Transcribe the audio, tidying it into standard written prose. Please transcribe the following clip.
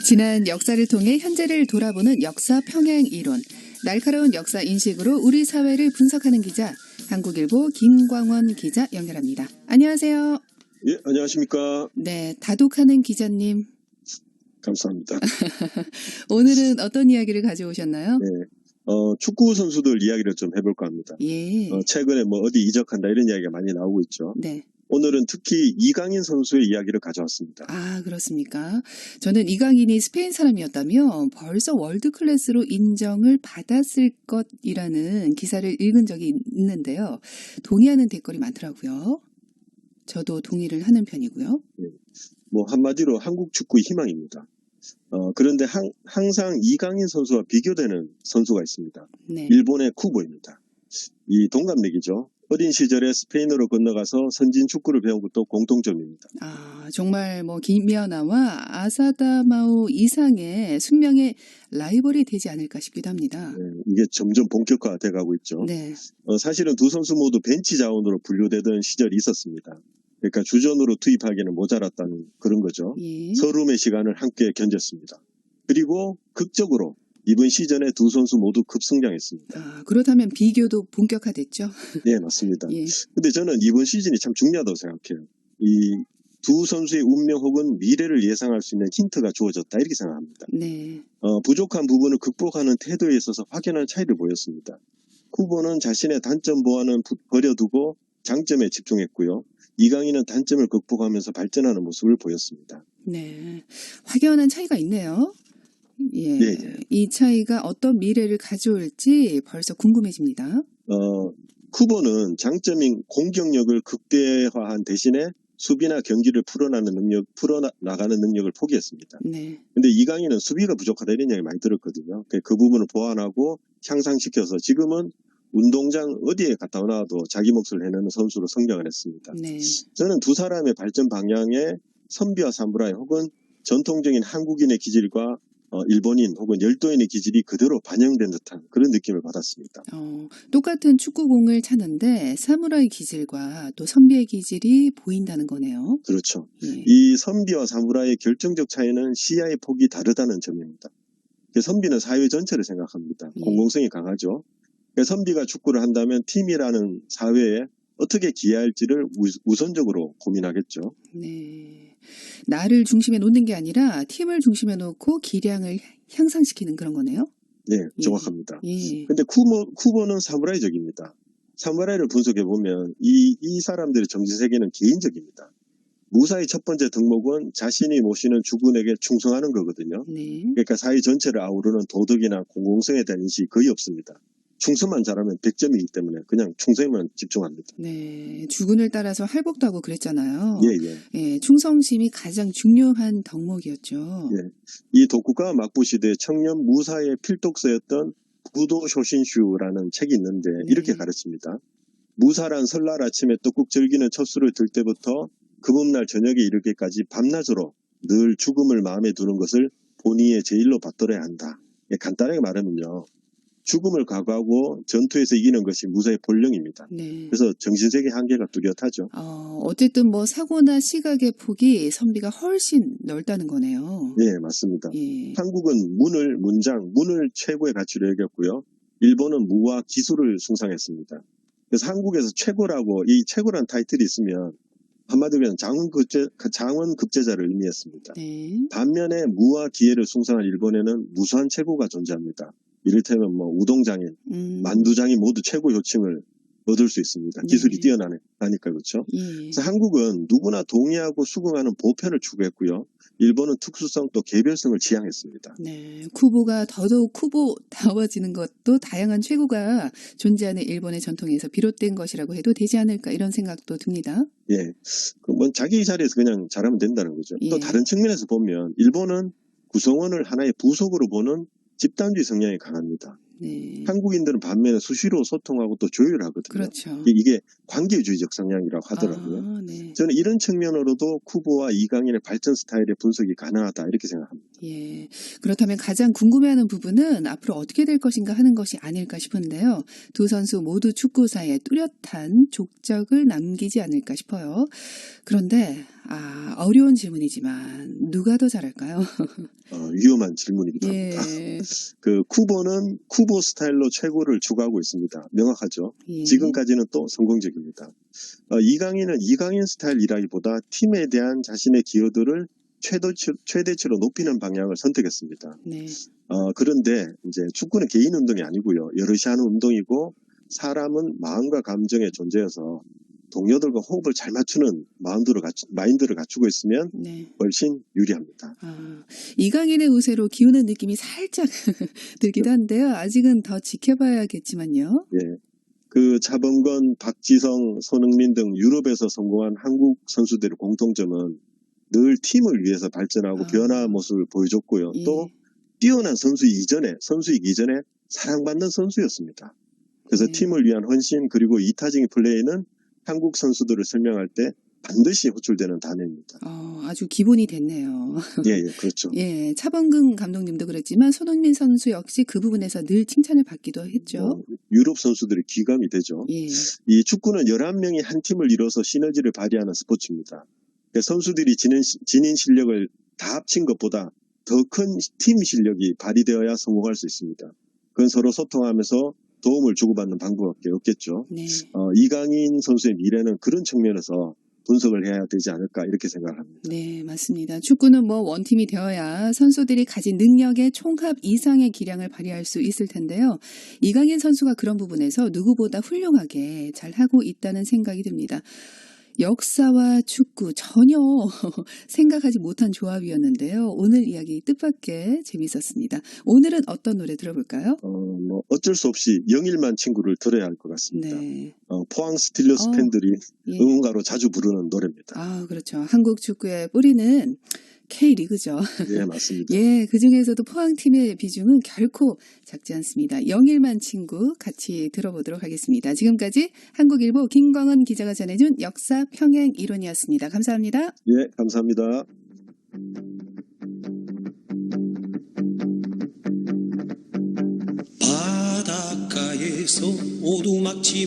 지난 역사를 통해 현재를 돌아보는 역사 평행 이론. 날카로운 역사 인식으로 우리 사회를 분석하는 기자, 한국일보 김광원 기자 연결합니다. 안녕하세요. 예, 안녕하십니까. 네, 다독하는 기자님. 감사합니다. 오늘은 어떤 이야기를 가져오셨나요? 네, 축구 선수들 이야기를 좀 해볼까 합니다. 예. 최근에 뭐 어디 이적한다 이런 이야기가 많이 나오고 있죠. 네. 오늘은 특히 이강인 선수의 이야기를 가져왔습니다. 아, 그렇습니까? 저는 이강인이 스페인 사람이었다면 벌써 월드 클래스로 인정을 받았을 것이라는 기사를 읽은 적이 있는데요. 동의하는 댓글이 많더라고요. 저도 동의를 하는 편이고요. 뭐 한마디로 한국 축구의 희망입니다. 그런데 항상 이강인 선수와 비교되는 선수가 있습니다. 네. 일본의 쿠보입니다. 이 동갑내기죠. 어린 시절에 스페인으로 건너가서 선진 축구를 배운 것도 공통점입니다. 아, 정말 뭐 김연아와 아사다마오 이상의 숙명의 라이벌이 되지 않을까 싶기도 합니다. 네, 이게 점점 본격화돼 가고 있죠. 네. 사실은 두 선수 모두 벤치 자원으로 분류되던 시절이 있었습니다. 그러니까 주전으로 투입하기에는 모자랐다는 그런 거죠. 예. 서름의 시간을 함께 견뎠습니다. 그리고 극적으로 이번 시즌에 두 선수 모두 급성장했습니다. 아, 그렇다면 비교도 본격화됐죠? 네, 맞습니다. 예. 근데 저는 이번 시즌이 참 중요하다고 생각해요. 이 두 선수의 운명 혹은 미래를 예상할 수 있는 힌트가 주어졌다 이렇게 생각합니다. 네. 부족한 부분을 극복하는 태도에 있어서 확연한 차이를 보였습니다. 쿠보는 자신의 단점 보완은 버려두고 장점에 집중했고요. 이강인은 단점을 극복하면서 발전하는 모습을 보였습니다. 네. 확연한 차이가 있네요. 예. 예. 이 차이가 어떤 미래를 가져올지 벌써 궁금해집니다. 쿠보는 장점인 공격력을 극대화한 대신에 수비나 경기를 풀어나가는 능력을 포기했습니다. 네. 근데 이강인은 수비가 부족하다 이런 이야기 많이 들었거든요. 그 부분을 보완하고 향상시켜서 지금은 운동장 어디에 갔다 오나도 자기 몫을 해내는 선수로 성장을 했습니다. 네. 저는 두 사람의 발전 방향에 선비와 사무라이 혹은 전통적인 한국인의 기질과 일본인 혹은 열도인의 기질이 그대로 반영된 듯한 그런 느낌을 받았습니다. 똑같은 축구공을 차는데 사무라이 기질과 또 선비의 기질이 보인다는 거네요. 그렇죠. 예. 이 선비와 사무라이의 결정적 차이는 시야의 폭이 다르다는 점입니다. 선비는 사회 전체를 생각합니다. 예. 공공성이 강하죠. 선비가 축구를 한다면 팀이라는 사회에 어떻게 기여할지를 우선적으로 고민하겠죠. 네. 나를 중심에 놓는 게 아니라 팀을 중심에 놓고 기량을 향상시키는 그런 거네요. 네, 정확합니다. 예. 근데 쿠보는 사무라이적입니다. 사무라이를 분석해보면 이 사람들의 정신세계는 개인적입니다. 무사의 첫 번째 덕목은 자신이 모시는 주군에게 충성하는 거거든요. 네. 그러니까 사회 전체를 아우르는 도덕이나 공공성에 대한 인식이 거의 없습니다. 충성만 잘하면 100점이기 때문에 그냥 충성에만 집중합니다. 네. 주군을 따라서 할복도 하고 그랬잖아요. 예. 예, 충성심이 가장 중요한 덕목이었죠. 예. 이 도쿠가와 막부 시대 청년 무사의 필독서였던 부도 쇼신슈라는 책이 있는데 이렇게 가르칩니다. 무사란 설날 아침에 떡국 즐기는 첫 술을 들 때부터 금음날 저녁에 이르기까지 밤낮으로 늘 죽음을 마음에 두는 것을 본의의 제일로 받들어야 한다. 예, 간단하게 말하면요. 죽음을 각오하고 전투에서 이기는 것이 무사의 본령입니다. 네. 그래서 정신세계 한계가 뚜렷하죠. 어쨌든 뭐 사고나 시각의 폭이 선비가 훨씬 넓다는 거네요. 네, 맞습니다. 예. 한국은 문을 최고의 가치로 여겼고요. 일본은 무와 기술을 숭상했습니다. 그래서 한국에서 최고라고 이 최고란 타이틀이 있으면 한마디로 그냥 장원급제자를 의미했습니다. 네. 반면에 무와 기회를 숭상한 일본에는 무수한 최고가 존재합니다. 이를테면 뭐 우동장인, 만두장인 모두 최고 호칭을 얻을 수 있습니다. 기술이 뛰어나니까 그렇죠. 예. 그래서 한국은 누구나 동의하고 수긍하는 보편을 추구했고요. 일본은 특수성 또 개별성을 지향했습니다. 네. 쿠보가 더더욱 쿠보다워지는 것도 다양한 최고가 존재하는 일본의 전통에서 비롯된 것이라고 해도 되지 않을까 이런 생각도 듭니다. 예. 뭐 자기 자리에서 그냥 잘하면 된다는 거죠. 예. 또 다른 측면에서 보면 일본은 구성원을 하나의 부속으로 보는 집단주의 성향이 강합니다. 네. 한국인들은 반면에 수시로 소통하고 또 조율하거든요. 그렇죠. 이게 관계주의적 성향이라고 하더라고요. 네. 저는 이런 측면으로도 쿠보와 이강인의 발전 스타일의 분석이 가능하다 이렇게 생각합니다. 예. 그렇다면 가장 궁금해하는 부분은 앞으로 어떻게 될 것인가 하는 것이 아닐까 싶은데요. 두 선수 모두 축구사에 뚜렷한 족적을 남기지 않을까 싶어요. 그런데 어려운 질문이지만 누가 더 잘할까요? 위험한 질문이기도 합니다. 예. 그 쿠보는 쿠보 스타일로 최고를 추구하고 있습니다. 명확하죠. 예. 지금까지는 또 성공적입니다. 이강인은 이강인 스타일이라기보다 팀에 대한 자신의 기여도를 최대치로 높이는 방향을 선택했습니다. 네. 그런데 이제 축구는 개인 운동이 아니고요. 여럿이 하는 운동이고 사람은 마음과 감정의 존재여서 동료들과 호흡을 잘 맞추는 마인드를 갖추고 있으면 네. 훨씬 유리합니다. 이강인의 우세로 기우는 느낌이 살짝 들기도 한데요. 아직은 더 지켜봐야겠지만요. 예. 그 차범근, 박지성, 손흥민 등 유럽에서 성공한 한국 선수들의 공통점은 늘 팀을 위해서 발전하고 변화한 모습을 보여줬고요. 예. 또 뛰어난 선수이기 이전에 사랑받는 선수였습니다. 그래서 네. 팀을 위한 헌신 그리고 이타적인 플레이는 한국 선수들을 설명할 때 반드시 호출되는 단어입니다. 아주 기본이 됐네요. 예, 그렇죠. 예, 차범근 감독님도 그랬지만 손흥민 선수 역시 그 부분에서 늘 칭찬을 받기도 했죠. 유럽 선수들이 귀감이 되죠. 예. 이 축구는 11명이 한 팀을 이뤄서 시너지를 발휘하는 스포츠입니다. 선수들이 지닌 실력을 다 합친 것보다 더 큰 팀 실력이 발휘되어야 성공할 수 있습니다. 그건 서로 소통하면서 도움을 주고받는 방법밖에 없겠죠. 네. 이강인 선수의 미래는 그런 측면에서 분석을 해야 되지 않을까 이렇게 생각을 합니다. 네, 맞습니다. 축구는 원팀이 되어야 선수들이 가진 능력의 총합 이상의 기량을 발휘할 수 있을 텐데요. 이강인 선수가 그런 부분에서 누구보다 훌륭하게 잘하고 있다는 생각이 듭니다. 역사와 축구 전혀 생각하지 못한 조합이었는데요. 오늘 이야기 뜻밖의 재밌었습니다. 오늘은 어떤 노래 들어볼까요? 어쩔 수 없이 영일만 친구를 들어야 할 것 같습니다. 네. 포항 스틸러스 팬들이 예. 응원가로 자주 부르는 노래입니다. 그렇죠. 한국 축구의 뿌리는 K리그죠. 예, 맞습니다. 예, 그중에서도 포항팀의 비중은 결코 작지 않습니다. 영일만 친구 같이 들어보도록 하겠습니다. 지금까지 한국일보 김광원 기자가 전해준 역사 평행 이론이었습니다. 감사합니다. 예, 감사합니다. 바닷가에서 오두막집